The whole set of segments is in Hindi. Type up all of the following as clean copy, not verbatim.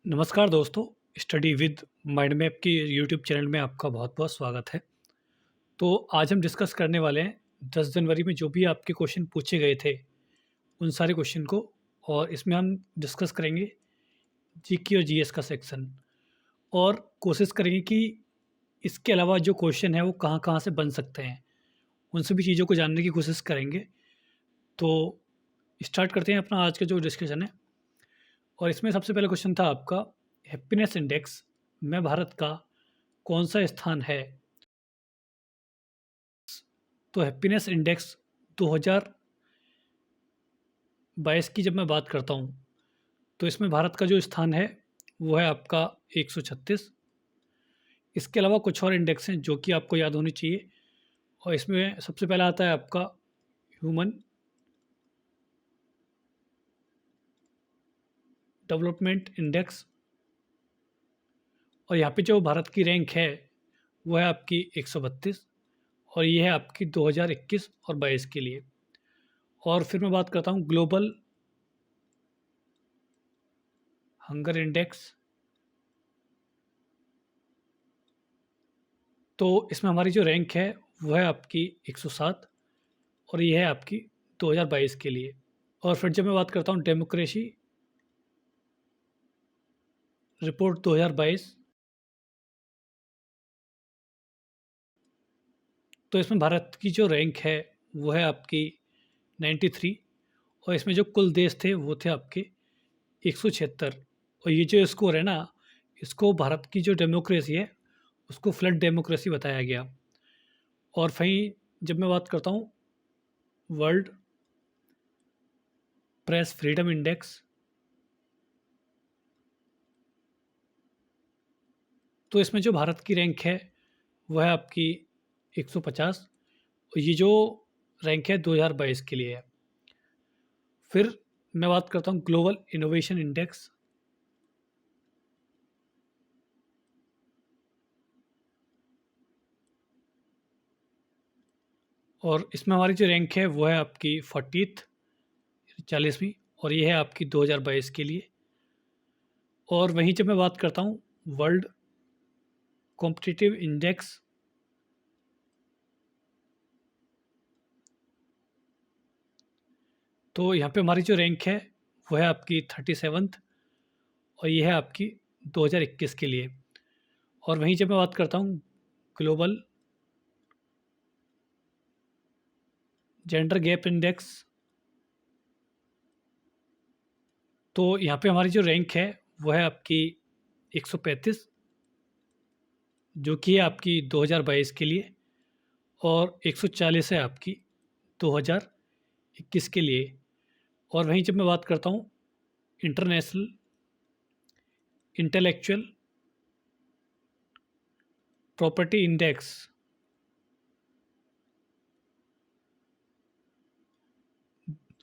नमस्कार दोस्तों, स्टडी विद माइंड मैप की यूट्यूब चैनल में आपका बहुत-बहुत स्वागत है। तो आज हम डिस्कस करने वाले हैं 10 जनवरी में जो भी आपके क्वेश्चन पूछे गए थे, उन सारे क्वेश्चन को। और इसमें हम डिस्कस करेंगे जीके और जीएस का सेक्शन, और कोशिश करेंगे कि इसके अलावा जो क्वेश्चन है वो कहाँ-कहाँ से बन सकते हैं, उन सभी चीज़ों को जानने की कोशिश करेंगे। तो स्टार्ट करते हैं अपना आज का जो डिस्कशन है। और इसमें सबसे पहला क्वेश्चन था आपका, हैप्पीनेस इंडेक्स में भारत का कौन-सा स्थान है? तो हैप्पीनेस इंडेक्स 2022 की जब मैं बात करता हूँ, तो इसमें भारत का जो स्थान है, वो है आपका 136। इसके अलावा कुछ और इंडेक्स हैं जो कि आपको याद होने चाहिए, और इसमें सबसे पहला आता है आपका ह्यूमन डेवलपमेंट इंडेक्स। और यहाँ पे जो भारत की रैंक है, वो है आपकी 132, और ये है आपकी 2021 और 22 के लिए। और फिर मैं बात करता हूँ ग्लोबल हंगर इंडेक्स। तो इसमें हमारी जो रैंक है, वो है आपकी 107, और ये है आपकी 2022 के लिए। और फिर जब मैं बात करता हूँ डेमोक्रेसी रिपोर्ट 2022, तो इसमें भारत की जो रैंक है, वो है आपकी 93, और इसमें जो कुल देश थे वो थे आपके 176। और ये जो स्कोर है ना, इसको भारत की जो डेमोक्रेसी है, उसको फ्लड डेमोक्रेसी बताया गया। और वहीं जब मैं बात करता हूँ वर्ल्ड प्रेस फ्रीडम इंडेक्स, तो इसमें जो भारत की रैंक है, वो है आपकी 150, और ये जो रैंक है 2022 के लिए है। फिर मैं बात करता हूँ ग्लोबल इनोवेशन इंडेक्स। और इसमें हमारी जो रैंक है, वो है आपकी 40th, 40वीं, और ये है आपकी 2022 के लिए। और वहीं जब मैं बात करता हूँ वर्ल्ड कॉम्पिटिटिव इंडेक्स, तो यहाँ पे हमारी जो रैंक है, वो है आपकी 37th, और ये है आपकी 2021 के लिए। और वहीं जब मैं बात करता हूँ ग्लोबल जेंडर गैप इंडेक्स, तो यहाँ पे हमारी जो रैंक है, वो है आपकी 135, जो कि है आपकी 2022 के लिए। और 140 है आपकी 2021 के लिए। और वहीं जब मैं बात करता हूँ इंटरनेशनल इंटेलेक्चुअल प्रॉपर्टी इंडेक्स,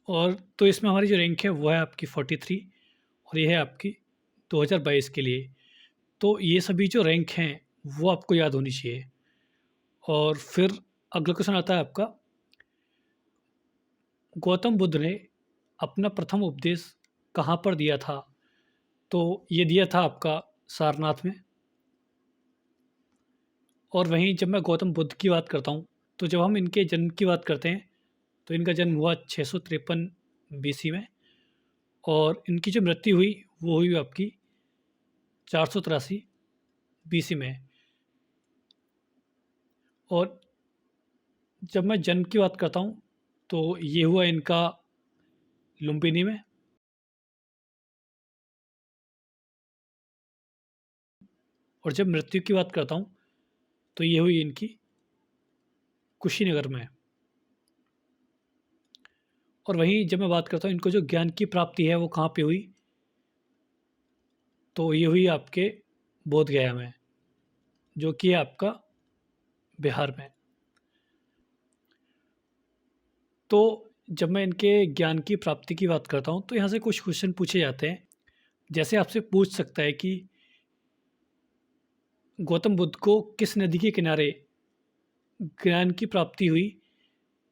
और तो इसमें हमारी जो रैंक है, वो है आपकी 43, और ये है आपकी 2022 के लिए। तो ये सभी जो रैंक हैं, वो आपको याद होनी चाहिए। और फिर अगला क्वेश्चन आता है आपका, गौतम बुद्ध ने अपना प्रथम उपदेश कहाँ पर दिया था? तो ये दिया था आपका सारनाथ में। और वहीं जब मैं गौतम बुद्ध की बात करता हूँ, तो जब हम इनके जन्म की बात करते हैं, तो इनका जन्म हुआ 653 बीसी में, और इनकी जो मृत्यु हुई, वो हुई आपकी 483 बीसी में। और जब मैं जन्म की बात करता हूँ, तो ये हुआ इनका लुम्बिनी में। और जब मृत्यु की बात करता हूँ, तो ये हुई इनकी कुशीनगर में। और वहीं जब मैं बात करता हूँ इनको जो ज्ञान की प्राप्ति है, वो कहाँ पे हुई, तो ये हुई आपके बोध गया में, जो कि है आपका बिहार में। तो जब मैं इनके ज्ञान की प्राप्ति की बात करता हूँ, तो यहाँ से कुछ क्वेश्चन पूछे जाते हैं। जैसे आपसे पूछ सकता है कि गौतम बुद्ध को किस नदी के किनारे ज्ञान की प्राप्ति हुई?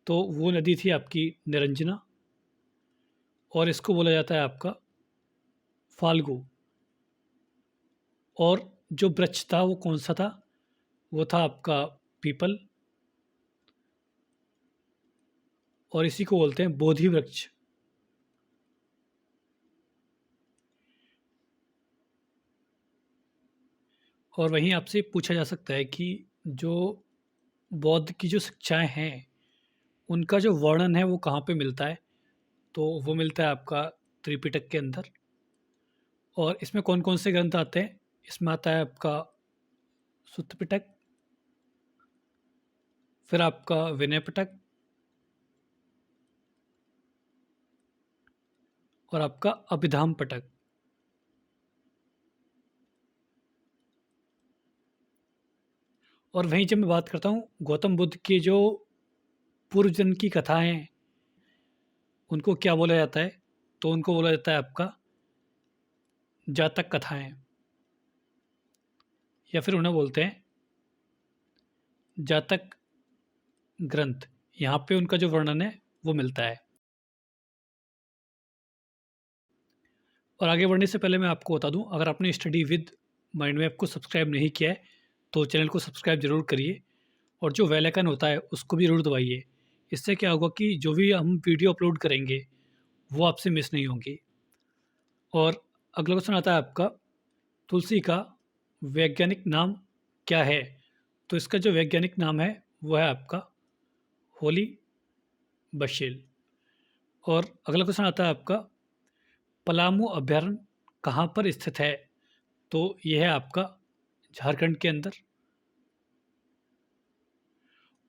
तो वो नदी थी आपकी निरंजना, और इसको बोला जाता है आपका फाल्गु। और जो वृक्ष था वो कौन-सा था? वो था आपका पीपल, और इसी को बोलते हैं बोधि वृक्ष। और वहीं आपसे पूछा जा सकता है कि जो बौद्ध की जो शिक्षाएँ हैं, उनका जो वर्णन है वो कहाँ पे मिलता है? तो वो मिलता है आपका त्रिपिटक के अंदर। और इसमें कौन-कौन से ग्रंथ आते हैं? इसमें आता है आपका सुत्त पिटक, फिर आपका विनय पिटक और आपका अभिधाम पिटक। और वहीं जब मैं बात करता हूँ गौतम बुद्ध के जो पूर्व जन्म की कथाएँ हैं, उनको क्या बोला जाता है? तो उनको बोला जाता है आपका जातक कथाएँ, या फिर उन्हें बोलते हैं जातक ग्रंथ। यहाँ पे उनका जो वर्णन है वो मिलता है। और आगे बढ़ने से पहले मैं आपको बता दूँ, अगर आपने स्टडी विद माइंड मैप को सब्सक्राइब नहीं किया है, तो चैनल को सब्सक्राइब ज़रूर करिए और जो बेल आइकन होता है उसको भी ज़रूर दबाइए। इससे क्या होगा कि जो भी हम वीडियो अपलोड करेंगे, वो आपसे मिस नहीं होंगी। और अगला क्वेश्चन आता है आपका, तुलसी का वैज्ञानिक नाम क्या है? तो इसका जो वैज्ञानिक नाम है वो है आपका होली बशील। और अगला क्वेश्चन आता है आपका, पलामू अभयारण्य कहाँ पर स्थित है? तो ये है आपका झारखंड के अंदर।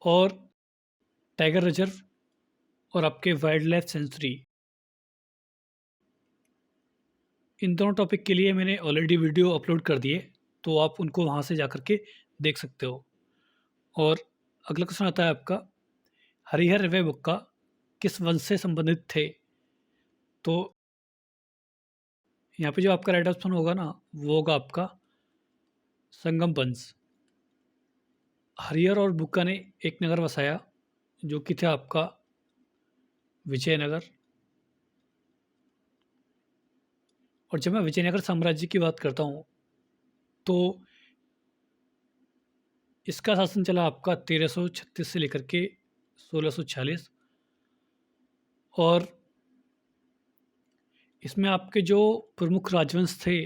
और टाइगर रिजर्व और आपके वाइल्ड लाइफ सेंचुरी, इन दोनों टॉपिक के लिए मैंने ऑलरेडी वीडियो अपलोड कर दिए, तो आप उनको वहाँ से जा कर के देख सकते हो। और अगला क्वेश्चन आता है आपका, हरिहर व बुक्का किस वंश से संबंधित थे? तो यहाँ पे जो आपका राइट ऑप्शन होगा ना, वो होगा आपका संगम वंश। हरिहर और बुक्का ने एक नगर बसाया, जो कि था आपका विजयनगर। और जब मैं विजयनगर साम्राज्य की बात करता हूँ, तो इसका शासन चला आपका 1336 से लेकर के 1646। और इसमें आपके जो प्रमुख राजवंश थे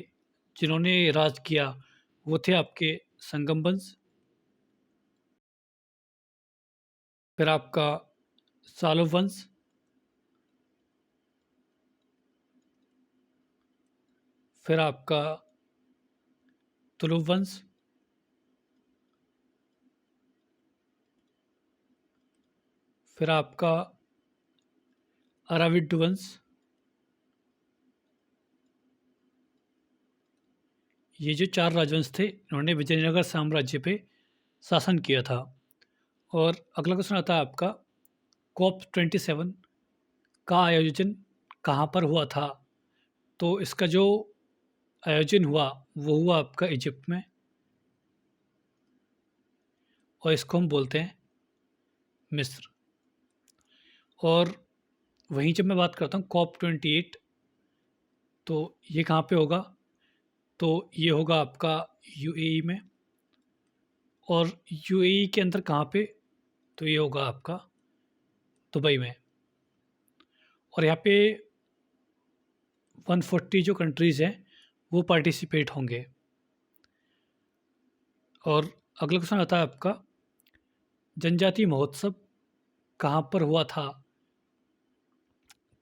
जिन्होंने राज किया, वो थे आपके संगम वंश, फिर आपका सालो वंश, फिर आपका तुलु वंश, फिर आपका अराविड वंश। ये जो 4 राजवंश थे, इन्होंने विजयनगर साम्राज्य पे शासन किया था। और अगला क्वेश्चन आता है आपका, कॉप 27 का आयोजन कहाँ पर हुआ था? तो इसका जो आयोजन हुआ, वो हुआ आपका इजिप्ट में, और इसको हम बोलते हैं मिस्र। और वहीं जब मैं बात करता हूँ कॉप 28, तो ये कहाँ पे होगा? तो ये होगा आपका यूएई में। और यूएई के अंदर कहाँ पे? तो ये होगा आपका दुबई में। और यहाँ पे 140 जो कंट्रीज़ हैं वो पार्टिसिपेट होंगे। और अगला क्वेश्चन आता है आपका, जनजातीय महोत्सव कहाँ पर हुआ था?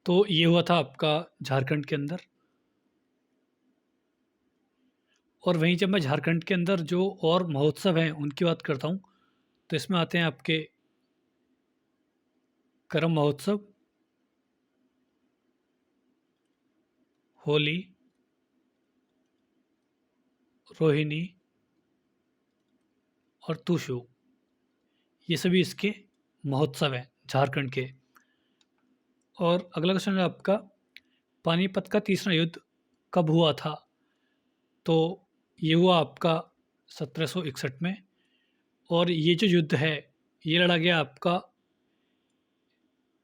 तो ये हुआ था आपका झारखंड के अंदर। और वहीं जब मैं झारखंड के अंदर जो और महोत्सव हैं उनकी बात करता हूँ, तो इसमें आते हैं आपके करम महोत्सव, होली, रोहिणी और टूसू। ये सभी इसके महोत्सव हैं झारखंड के। और अगला क्वेश्चन है आपका, पानीपत का तीसरा युद्ध कब हुआ था? तो ये हुआ आपका 1761 में। और ये जो युद्ध है, ये लड़ा गया आपका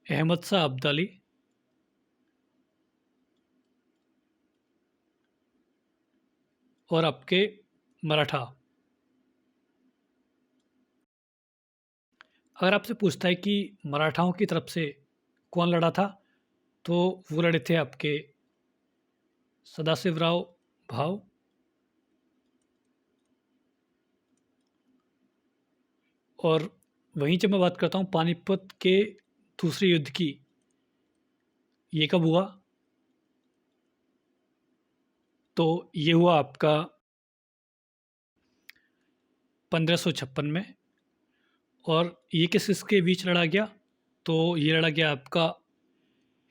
अहमद शाह अब्दाली और आपके मराठा। अगर आपसे पूछता है कि मराठाओं की तरफ से कौन लड़ा था, तो वो लड़े थे आपके सदाशिवराव भाऊ। और वहीं जब मैं बात करता हूँ पानीपत के दूसरे युद्ध की, ये कब हुआ? तो ये हुआ आपका 1556 में। और ये किस किसके बीच लड़ा गया? तो ये लड़ा गया आपका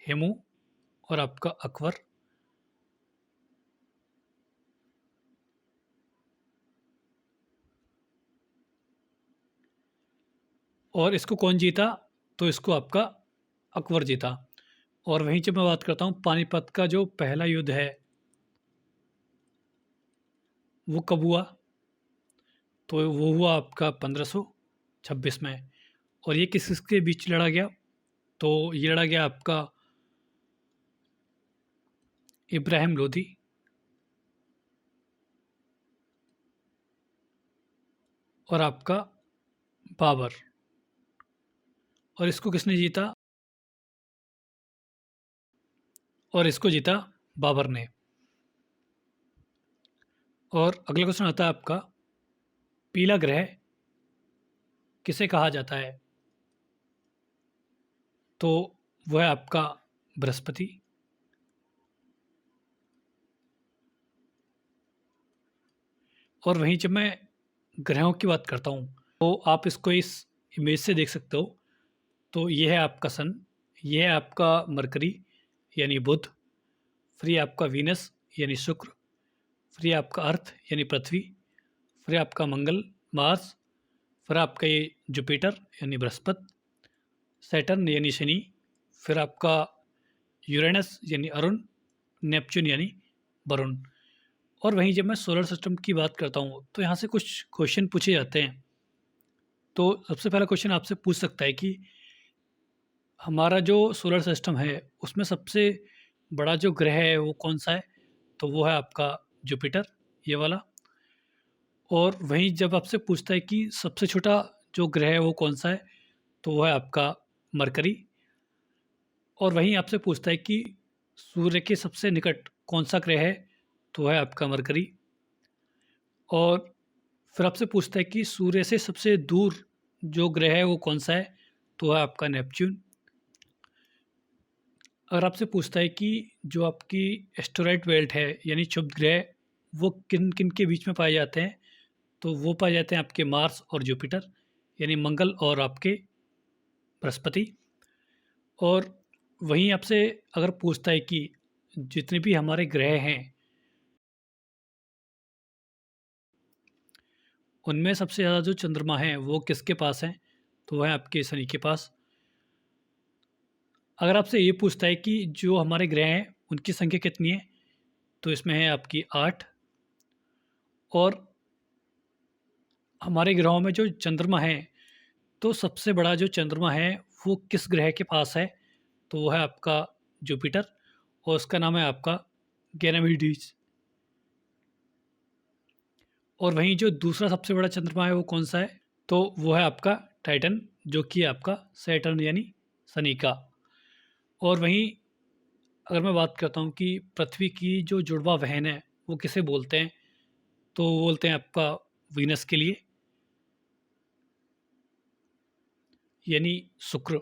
हेमू और आपका अकबर। और इसको कौन जीता? तो इसको आपका अकबर जीता। और वहीं जब मैं बात करता हूँ पानीपत का जो पहला युद्ध है, वो कब हुआ? तो वो हुआ आपका 1526 में। और ये किस किसके बीच लड़ा गया? तो ये लड़ा गया आपका इब्राहिम लोधी और आपका बाबर। और इसको किसने जीता? और इसको जीता बाबर ने। और अगला क्वेश्चन आता है आपका, पीला ग्रह किसे कहा जाता है? तो वह है आपका बृहस्पति। और वहीं जब मैं ग्रहों की बात करता हूँ, तो आप इसको इस इमेज से देख सकते हो। तो ये है आपका सन, ये है आपका मरकरी यानी बुध, फिर ये आपका वीनस यानी शुक्र, फिर ये आपका अर्थ यानी पृथ्वी, फिर आपका मंगल मार्स, फिर आपका ये जुपिटर यानी बृहस्पति, सैटर्न यानी शनि, फिर आपका यूरेनस यानी अरुण, नेपच्यून यानी वरुण। और वहीं जब मैं सोलर सिस्टम की बात करता हूँ, तो यहाँ से कुछ क्वेश्चन पूछे जाते हैं। तो सबसे पहला क्वेश्चन आपसे पूछ सकता है कि हमारा जो सोलर सिस्टम है, उसमें सबसे बड़ा जो ग्रह है वो कौन सा है? तो वो है आपका जुपिटर, ये वाला। और वहीं जब आपसे पूछता है कि सबसे छोटा जो ग्रह है वो कौन सा है? तो वो है आपका मरकरी। और वहीं आपसे पूछता है कि सूर्य के सबसे निकट कौन सा ग्रह है? तो वो है आपका मरकरी। और फिर आपसे पूछता है कि सूर्य से सबसे दूर जो ग्रह है वो कौन सा है? तो वो है आपका नेपच्यून। अगर आपसे पूछता है कि जो आपकी एस्टेरॉयड बेल्ट है यानी क्षुब्ध ग्रह, वो किन किन के बीच में पाए जाते हैं? तो वो पाए जाते हैं आपके मार्स और जुपिटर यानी मंगल और आपके बृहस्पति। और वहीं आपसे अगर पूछता है कि जितने भी हमारे ग्रह हैं, उनमें सबसे ज़्यादा जो चंद्रमा हैं वो किसके पास हैं? तो वह है आपके शनि के पास। अगर आपसे ये पूछता है कि जो हमारे ग्रह हैं उनकी संख्या कितनी है? तो इसमें है आपकी 8। और हमारे ग्रहों में जो चंद्रमा है, तो सबसे बड़ा जो चंद्रमा है वो किस ग्रह के पास है? तो वो है आपका जुपिटर और उसका नाम है आपका गैनामीडीज। और वहीं जो दूसरा सबसे बड़ा चंद्रमा है वो कौन सा है? तो वो है आपका टाइटन, जो कि आपका सैटर्न यानी शनि का। और वहीं अगर मैं बात करता हूँ कि पृथ्वी की जो जुड़वा बहन है वो किसे बोलते हैं? तो वो बोलते हैं आपका वीनस के लिए यानी शुक्र।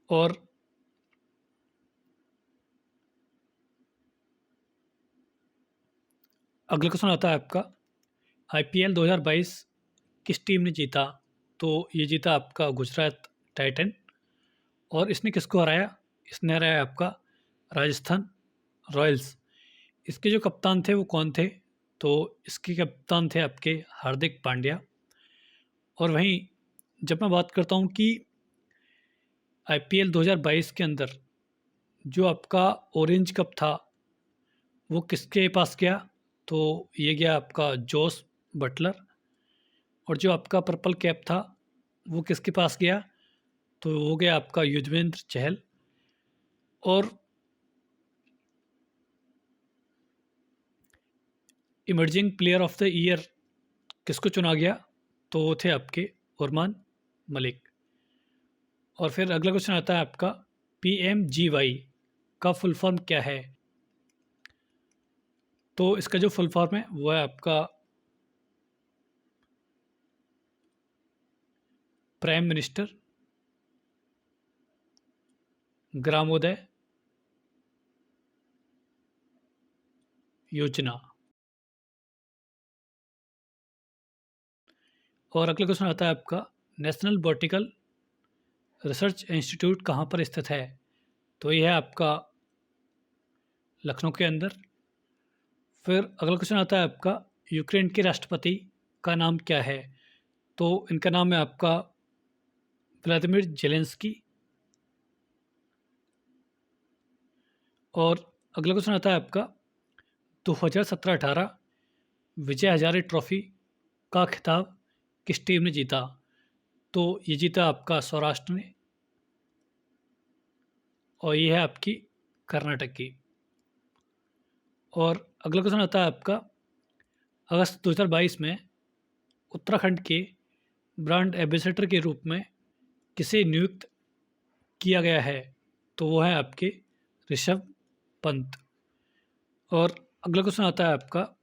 और अगला क्वेश्चन आता है आपका, आईपीएल 2022 किस टीम ने जीता? तो ये जीता आपका गुजरात टाइटन। और इसने किसको हराया? इसने हराया आपका राजस्थान रॉयल्स। इसके जो कप्तान थे वो कौन थे? तो इसके कप्तान थे आपके हार्दिक पांड्या। और वहीं जब मैं बात करता हूँ कि आईपीएल 2022 के अंदर जो आपका ऑरेंज कप था वो किसके पास गया? तो ये गया आपका जोस बटलर। और जो आपका पर्पल कैप था वो किसके पास गया? तो वो गया आपका युजवेंद्र चहल। और emerging player of the year किसको चुना गया? तो वो थे आपके उरमान मलिक। और फिर अगला क्वेश्चन आता है आपका, PMGY का फुल फॉर्म क्या है? तो इसका जो फुल फॉर्म है वो है आपका प्राइम मिनिस्टर ग्रामोदय योजना। और अगला क्वेश्चन आता है आपका, नेशनल बॉटिकल रिसर्च इंस्टीट्यूट कहाँ पर स्थित है? तो यह है आपका लखनऊ के अंदर। फिर अगला क्वेश्चन आता है आपका, यूक्रेन के राष्ट्रपति का नाम क्या है? तो इनका नाम है आपका व्लादिमीर जेलेंस्की। और अगला क्वेश्चन आता है आपका, 2017-18 विजय हजारे ट्रॉफी का खिताब किस टीम ने जीता? तो ये जीता आपका सौराष्ट्र ने, और ये है आपकी कर्नाटक की। और अगला क्वेश्चन आता है आपका, अगस्त 2022 में उत्तराखंड के ब्रांड एम्बेसडर के रूप में किसे नियुक्त किया गया है? तो वो है आपके ऋषभ पंत। और अगला क्वेश्चन आता है आपका,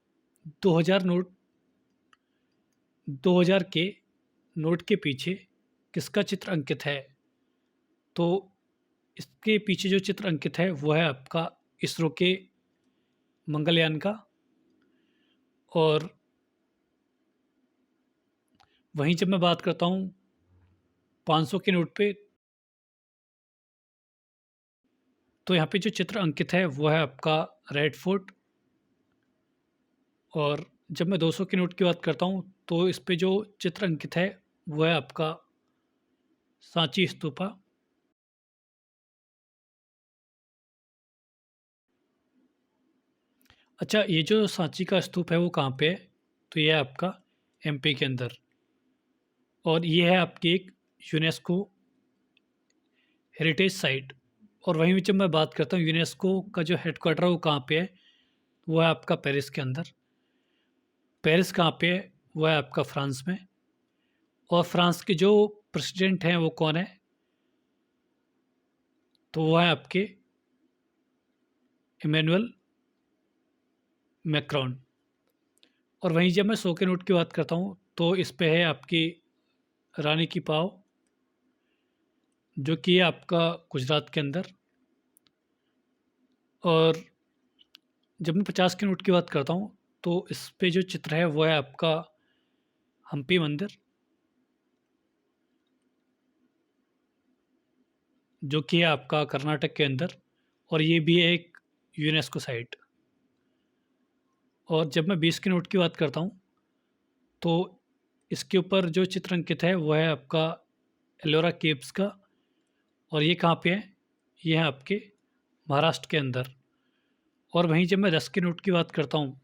2000 के नोट के पीछे किसका चित्र अंकित है? तो इसके पीछे जो चित्र अंकित है वो है आपका इसरो के मंगलयान का। और वहीं जब मैं बात करता हूँ 500 के नोट पे, तो यहाँ पे जो चित्र अंकित है वो है आपका रेड फोर्ट। और जब मैं 200 के नोट की बात करता हूँ तो इस पे जो चित्र अंकित है वो है आपका सांची स्तूपा। अच्छा, ये जो सांची का स्तूप है वो कहाँ पे है? तो ये है आपका MP के अंदर। और ये है आपकी एक यूनेस्को हेरिटेज साइट। और वहीं जब मैं बात करता हूँ यूनेस्को का जो हेडक्वार्टर है वो कहाँ पे है? वो है आपका पेरिस के अंदर। पेरिस कहाँ पे है? वो है आपका फ्रांस में। और फ्रांस के जो प्रेसिडेंट हैं वो कौन है? तो वो है आपके इमैनुअल मैक्रोन। और वहीं जब मैं 100 के नोट की बात करता हूँ तो इस पे है आपकी रानी की पाव, जो कि है आपका गुजरात के अंदर। और जब मैं 50 के नोट की बात करता हूँ तो इस पे जो चित्र है वो है आपका हम्पी मंदिर, जो कि है आपका कर्नाटक के अंदर। और ये भी है एक यूनेस्को साइट। और जब मैं 20 के नोट की बात करता हूँ तो इसके ऊपर जो चित्र अंकित है वो है आपका एलोरा केव्स का। और ये कहाँ पे है? ये है आपके महाराष्ट्र के अंदर। और वहीं जब मैं 10 के नोट की बात करता हूँ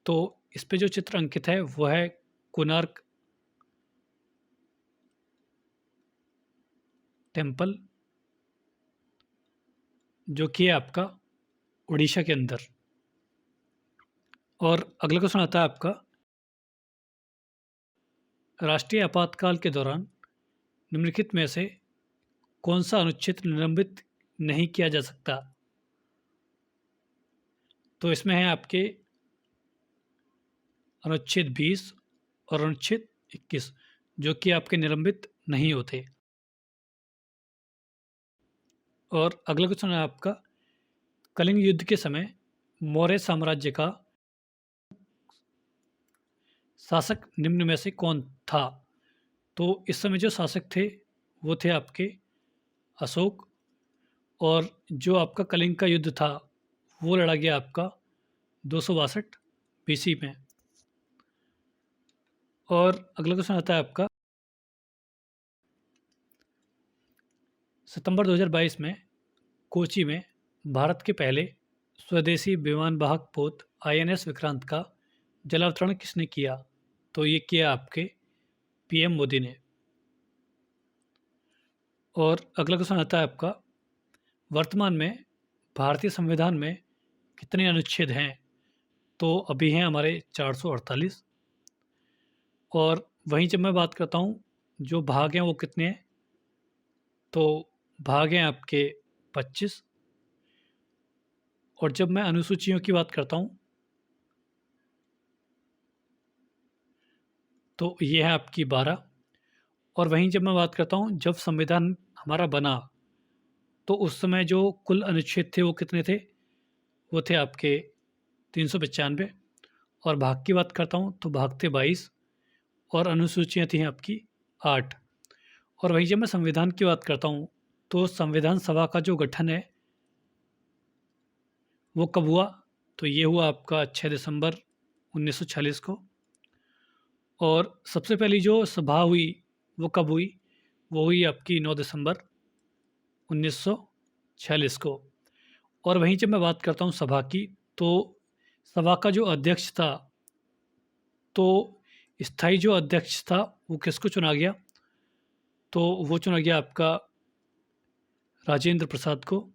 तो इस पे जो चित्र अंकित है वो है कोणार्क टेम्पल, जो कि है आपका उड़ीसा के अंदर। और अगला क्वेश्चन आता है आपका, राष्ट्रीय आपातकाल के दौरान निम्नलिखित में से कौन सा अनुच्छेद निलंबित नहीं किया जा सकता? तो इसमें है आपके अनुच्छेद 20 और अनुच्छेद 21, जो कि आपके निलंबित नहीं होते। और अगला क्वेश्चन है आपका, कलिंग युद्ध के समय मौर्य साम्राज्य का शासक निम्न में से कौन था? तो इस समय जो शासक थे वो थे आपके अशोक। और जो आपका कलिंग का युद्ध था वो लड़ा गया आपका 262 BC में। और अगला क्वेश्चन आता है आपका, सितंबर 2022 में कोची में भारत के पहले स्वदेशी विमान वाहक पोत INS विक्रांत का जलावतरण किसने किया? तो ये किया आपके PM मोदी ने। और अगला क्वेश्चन आता है आपका, वर्तमान में भारतीय संविधान में कितने अनुच्छेद हैं? तो अभी हैं हमारे 448। और वहीं जब मैं बात करता हूँ जो भाग हैं वो कितने हैं, तो भाग हैं आपके 25। और जब मैं अनुसूचियों की बात करता हूँ तो ये है आपकी 12। और वहीं जब मैं बात करता हूँ जब संविधान हमारा बना तो उस समय जो कुल अनुच्छेद थे वो कितने थे, वो थे आपके 395। और भाग की बात करता हूँ तो भाग थे 22। और अनुसूचियाँ थी आपकी 8। और वहीं जब मैं संविधान की बात करता हूँ तो संविधान सभा का जो गठन है वो कब हुआ, तो ये हुआ आपका 6 दिसंबर 1946 को। और सबसे पहली जो सभा हुई वो कब हुई, वो हुई आपकी 9 दिसंबर 1946 को। और वहीं जब मैं बात करता हूँ सभा की, तो सभा का जो अध्यक्ष था, तो स्थायी जो अध्यक्ष था वो किसको चुना गया, तो वो चुना गया आपका राजेंद्र प्रसाद को।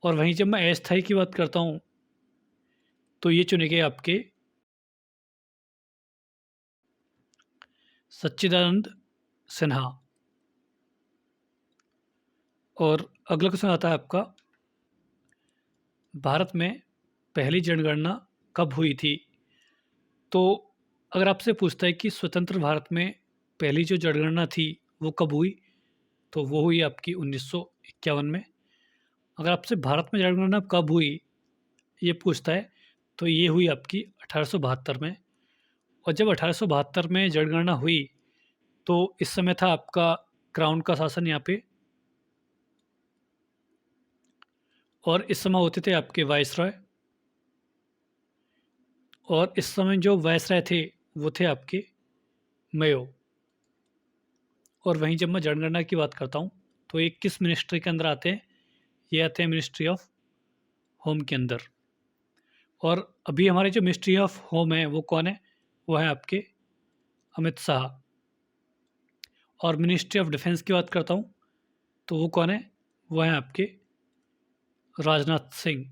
और वहीं जब मैं अस्थायी की बात करता हूँ तो ये चुने गए आपके सच्चिदानंद सिन्हा। और अगला क्वेश्चन आता है आपका, भारत में पहली जनगणना कब हुई थी। तो अगर आपसे पूछता है कि स्वतंत्र भारत में पहली जो जनगणना थी वो कब हुई, तो वो हुई आपकी 1951 में। अगर आपसे भारत में जनगणना कब हुई ये पूछता है, तो ये हुई आपकी 1872 में। और जब 1872 में जनगणना हुई तो इस समय था आपका क्राउन का शासन यहाँ पे। और इस समय होते थे आपके वायसरॉय। और इस समय जो वायसरॉय थे वो थे आपके मेयो। और वहीं जब मैं जनगणना की बात करता हूँ तो ये किस मिनिस्ट्री के अंदर आते हैं, ये आते हैं मिनिस्ट्री ऑफ होम के अंदर। और अभी हमारे जो मिनिस्ट्री ऑफ होम है वो कौन है, वो है आपके अमित शाह। और मिनिस्ट्री ऑफ डिफेंस की बात करता हूँ तो वो कौन है, वो है आपके राजनाथ सिंह।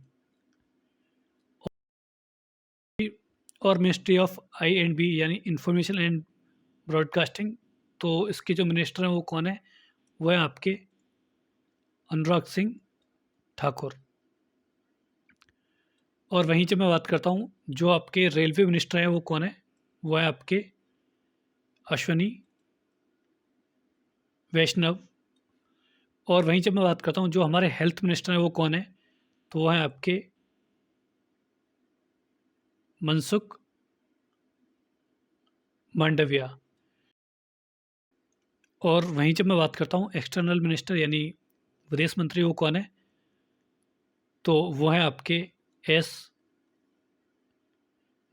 और मिनिस्ट्री ऑफ INB यानी इंफॉर्मेशन एंड ब्रॉडकास्टिंग, तो इसके जो मिनिस्टर हैं वो कौन है, वो है आपके अनुराग सिंह ठाकुर। और वहीं जब मैं बात करता हूँ जो आपके रेलवे मिनिस्टर हैं वो कौन है, वो है आपके अश्वनी वैष्णव। और वहीं जब मैं बात करता हूँ जो हमारे हेल्थ मिनिस्टर हैं वो कौन है, तो वो है आपके मनसुख मांडविया। और वहीं जब मैं बात करता हूँ एक्सटर्नल मिनिस्टर यानी विदेश मंत्री वो कौन है, तो वो है आपके एस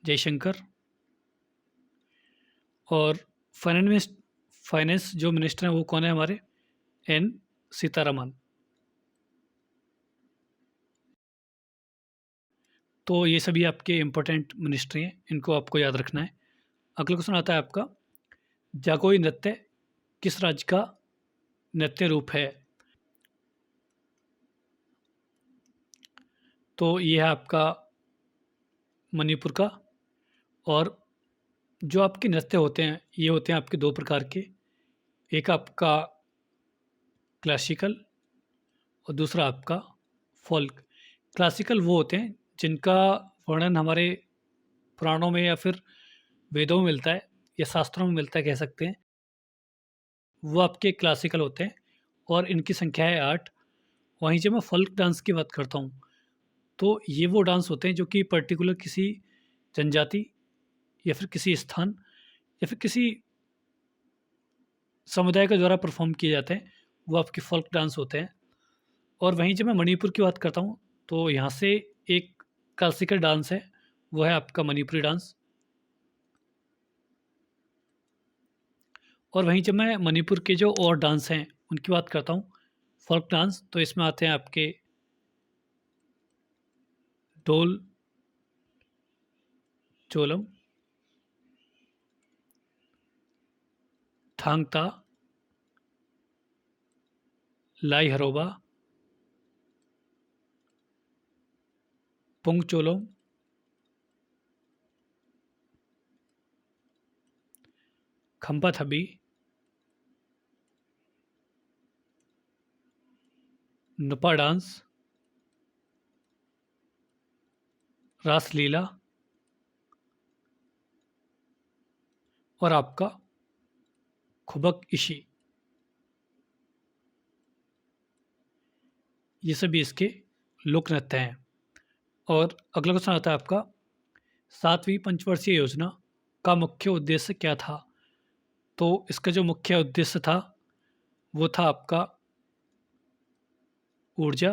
जयशंकर। और फाइनेंस जो मिनिस्टर हैं वो कौन है हमारे, एन सीतारमन। तो ये सभी आपके इम्पोर्टेंट मिनिस्ट्री हैं, इनको आपको याद रखना है। अगला क्वेश्चन आता है आपका, जागोई नृत्य किस राज्य का नृत्य रूप है। तो ये है आपका मणिपुर का। और जो आपके नृत्य होते हैं ये होते हैं आपके दो प्रकार के, एक आपका क्लासिकल और दूसरा आपका फोल्क। क्लासिकल वो होते हैं जिनका वर्णन हमारे पुराणों में या फिर वेदों में मिलता है या शास्त्रों में मिलता है कह सकते हैं, वो आपके क्लासिकल होते हैं। और इनकी संख्या है 8। वहीं जब मैं फोल्क डांस की बात करता हूँ तो ये वो डांस होते हैं जो कि पर्टिकुलर किसी जनजाति या फिर किसी स्थान या फिर किसी समुदाय के द्वारा परफॉर्म किए जाते हैं, वो आपके फोल्क डांस होते हैं। और वहीं जब मैं मणिपुर की बात करता हूँ तो यहाँ से एक क्लासिकल डांस है, वो है आपका मणिपुरी डांस। और वहीं जब मैं मणिपुर के जो और डांस हैं उनकी बात करता हूँ फोल्क डांस, तो इसमें आते हैं आपके ढोल चोलम, थांगता, लाई हरोबा, पुंग चोलोम खंबा थबी, नुपा डांस, रासलीला और आपका खुबक इशी, ये सभी इसके लोक नृत्य हैं। और अगला क्वेश्चन आता है आपका, 7वीं पंचवर्षीय योजना का मुख्य उद्देश्य क्या था? तो इसका जो मुख्य उद्देश्य था वो था आपका ऊर्जा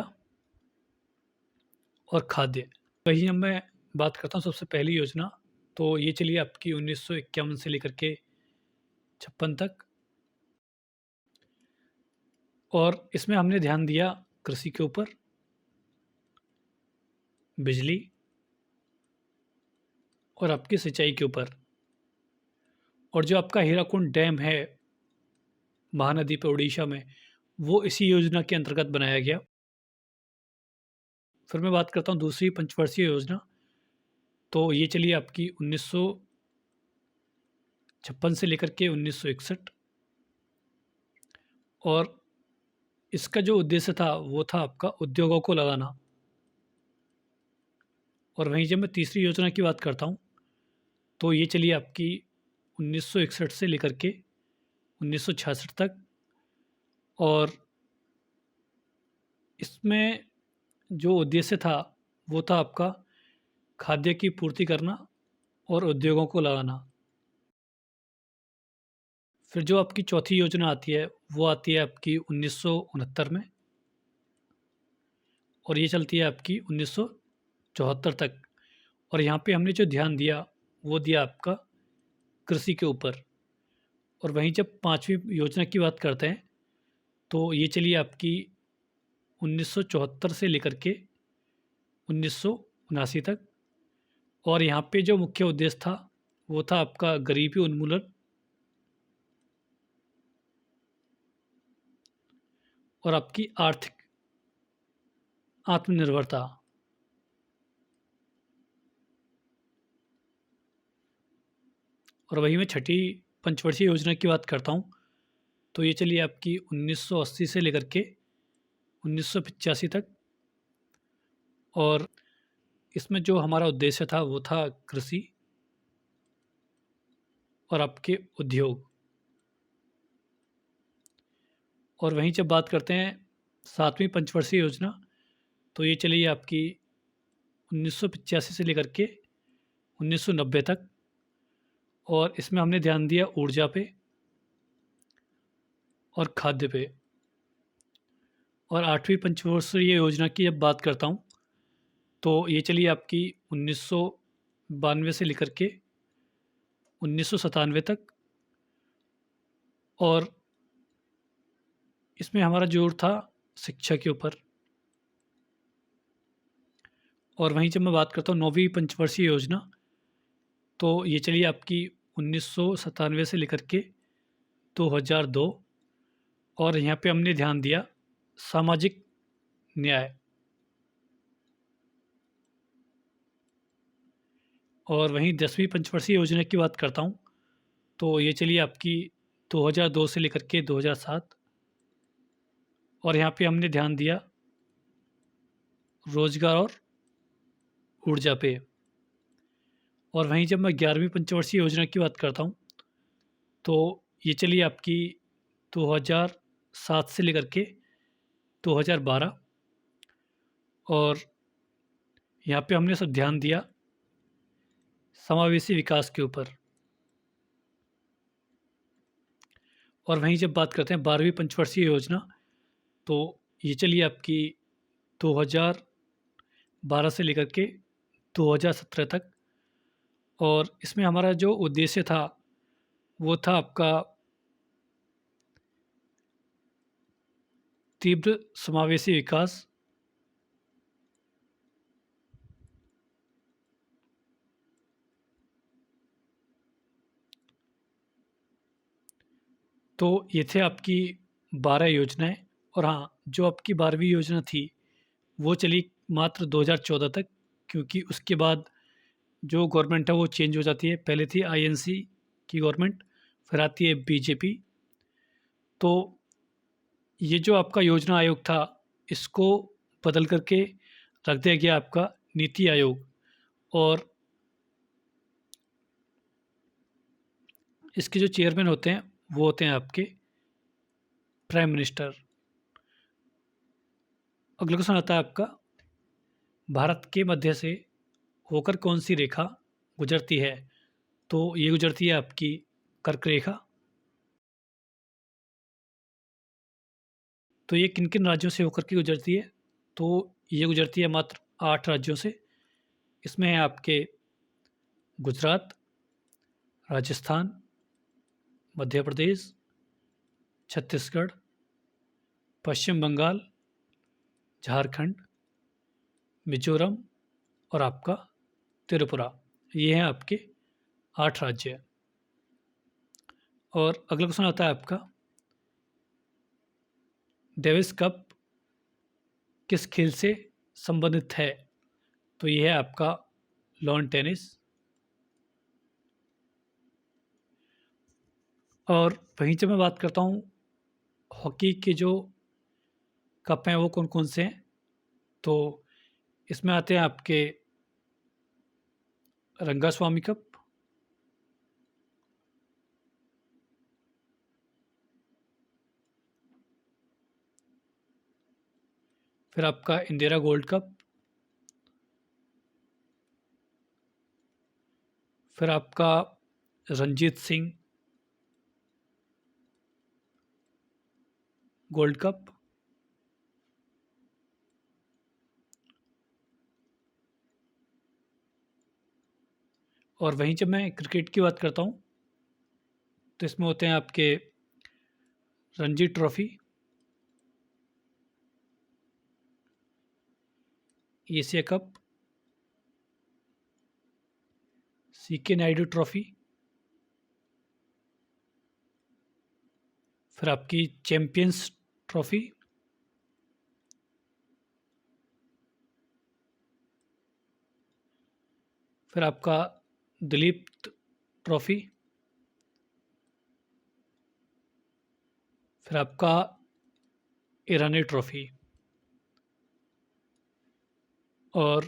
और खाद्य। वही अब मैं बात करता हूँ सबसे पहली योजना, तो ये चलिए आपकी 1951 से लेकर के 56 तक, और इसमें हमने ध्यान दिया कृषि के ऊपर, बिजली और आपकी सिंचाई के ऊपर। और जो आपका हीराकुंड डैम है महानदी पे उड़ीसा में, वो इसी योजना के अंतर्गत बनाया गया। फिर मैं बात करता हूँ दूसरी पंचवर्षीय योजना, तो ये चलिए आपकी 1956 से लेकर के 1961, और इसका जो उद्देश्य था वो था आपका उद्योगों को लगाना। और वहीं जब मैं तीसरी योजना की बात करता हूँ, तो ये चलिए आपकी 1961 से लेकर के 1966 तक, और इसमें जो उद्देश्य था वो था आपका खाद्य की पूर्ति करना और उद्योगों को लगाना। फिर जो आपकी चौथी योजना आती है वो आती है आपकी 1969 में, और ये चलती है आपकी 1974 तक। और यहाँ पे हमने जो ध्यान दिया वो दिया आपका कृषि के ऊपर। और वहीं जब पाँचवीं योजना की बात करते हैं, तो ये चलिए आपकी 1974 से लेकर के 1979 तक, और यहाँ पे जो मुख्य उद्देश्य था वो था आपका गरीबी उन्मूलन और आपकी आर्थिक आत्मनिर्भरता। और वहीं मैं छठी पंचवर्षीय योजना की बात करता हूँ, तो ये चलिए आपकी 1980 से लेकर के 1985 तक, और इसमें जो हमारा उद्देश्य था वो था कृषि और आपके उद्योग। और वहीं जब बात करते हैं सातवीं पंचवर्षीय योजना, तो ये चलिए आपकी 1985 से लेकर के 1990 तक, और इसमें हमने ध्यान दिया ऊर्जा पे और खाद्य पे। और आठवीं पंचवर्षीय योजना की जब बात करता हूँ, तो ये चलिए आपकी 1992 से लेकर के 1997 तक, और इसमें हमारा जोर था शिक्षा के ऊपर। और वहीं जब मैं बात करता हूँ नौवीं पंचवर्षीय योजना, तो ये चलिए आपकी 1997 से लेकर के 2002, और यहाँ पे हमने ध्यान दिया सामाजिक न्याय। और वहीं 10वीं पंचवर्षीय योजना की बात करता हूँ, तो ये चलिए आपकी 2002 से लेकर के 2007, और यहाँ पे हमने ध्यान दिया रोजगार और ऊर्जा पे। और वहीं जब मैं 11वीं पंचवर्षीय योजना की बात करता हूँ, तो ये चलिए आपकी 2007 से लेकर के 2012, और यहाँ पे हमने सब ध्यान दिया समावेशी विकास के ऊपर। और वहीं जब बात करते हैं 12वीं पंचवर्षीय योजना, तो ये चलिए आपकी 2012 से लेकर के 2017 तक, और इसमें हमारा जो उद्देश्य था वो था आपका तीव्र समावेशी विकास तो ये थे आपकी 12 योजनाएं। और हाँ, जो आपकी 12वीं योजना थी वो चली मात्र 2014 तक, क्योंकि उसके बाद जो गवर्नमेंट है वो चेंज हो जाती है। पहले थी आईएनसी की गवर्नमेंट, फिर आती है बीजेपी। तो ये जो आपका योजना आयोग था, इसको बदल करके रख दिया गया आपका नीति आयोग। और इसके जो चेयरमैन होते हैं वो होते हैं आपके प्राइम मिनिस्टर। अगला क्वेश्चन आता है आपका, भारत के मध्य से होकर कौन सी रेखा गुजरती है? तो ये गुजरती है आपकी कर्क रेखा। तो ये किन किन राज्यों से होकर के गुजरती है? तो ये गुजरती है मात्र 8 राज्यों से। इसमें है आपके गुजरात, राजस्थान, मध्य प्रदेश, छत्तीसगढ़, पश्चिम बंगाल, झारखंड, मिजोरम और आपका त्रिपुरा। ये हैं आपके 8 राज्य। और अगला क्वेश्चन आता है आपका, डेविस कप किस खेल से संबंधित है? तो ये है आपका लॉन टेनिस। और वहीं जब मैं बात करता हूँ हॉकी के जो कप हैं वो कौन कौन से हैं, तो इसमें आते हैं आपके रंगास्वामी कप, फिर आपका इंदिरा गोल्ड कप, फिर आपका रंजीत सिंह गोल्ड कप, और वहीं जब मैं क्रिकेट की बात करता हूँ तो इसमें होते हैं आपके Ranji trophy, Asia cup, CK Naidu trophy, फिर आपकी चैंपियंस ट्रॉफी, फिर आपका दिलीप ट्रॉफी, फिर आपका ईरानी ट्रॉफी। और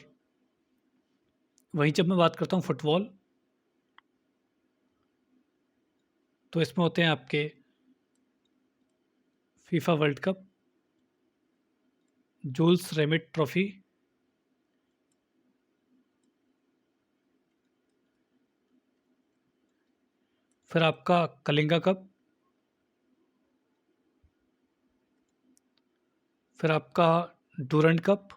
वहीं जब मैं बात करता हूँ फुटबॉल, तो इसमें होते हैं आपके FIFA world cup, Jules Rimet trophy, फिर आपका कलिंगा कप, फिर आपका डूरंड कप,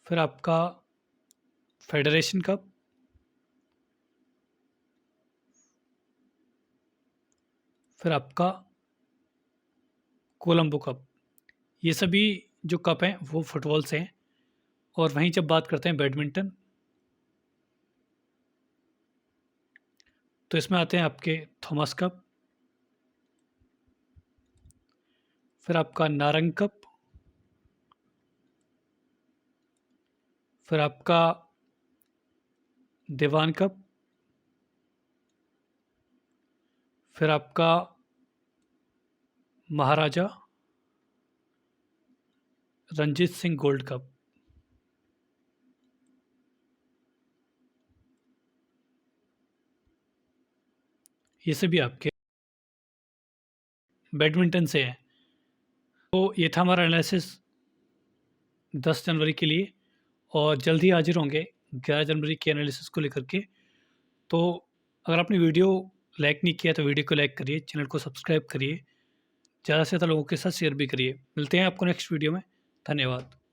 फिर आपका फेडरेशन कप, फिर आपका कोलंबो कप। ये सभी जो कप हैं वो फुटबॉल से हैं। और वहीं जब बात करते हैं बैडमिंटन, तो इसमें आते हैं आपके थॉमस कप, फिर आपका नारंग कप, फिर आपका दीवान कप, फिर आपका महाराजा रंजीत सिंह गोल्ड कप। ये सभी आपके बैडमिंटन से हैं। तो ये था हमारा एनालिसिस 10 जनवरी के लिए। और जल्द ही हाजिर होंगे 11 जनवरी के एनालिसिस को लेकर के। तो अगर आपने वीडियो लाइक नहीं किया तो वीडियो को लाइक करिए, चैनल को सब्सक्राइब करिए, ज़्यादा से ज़्यादा लोगों के साथ शेयर भी करिए। मिलते हैं आपको नेक्स्ट वीडियो में। धन्यवाद।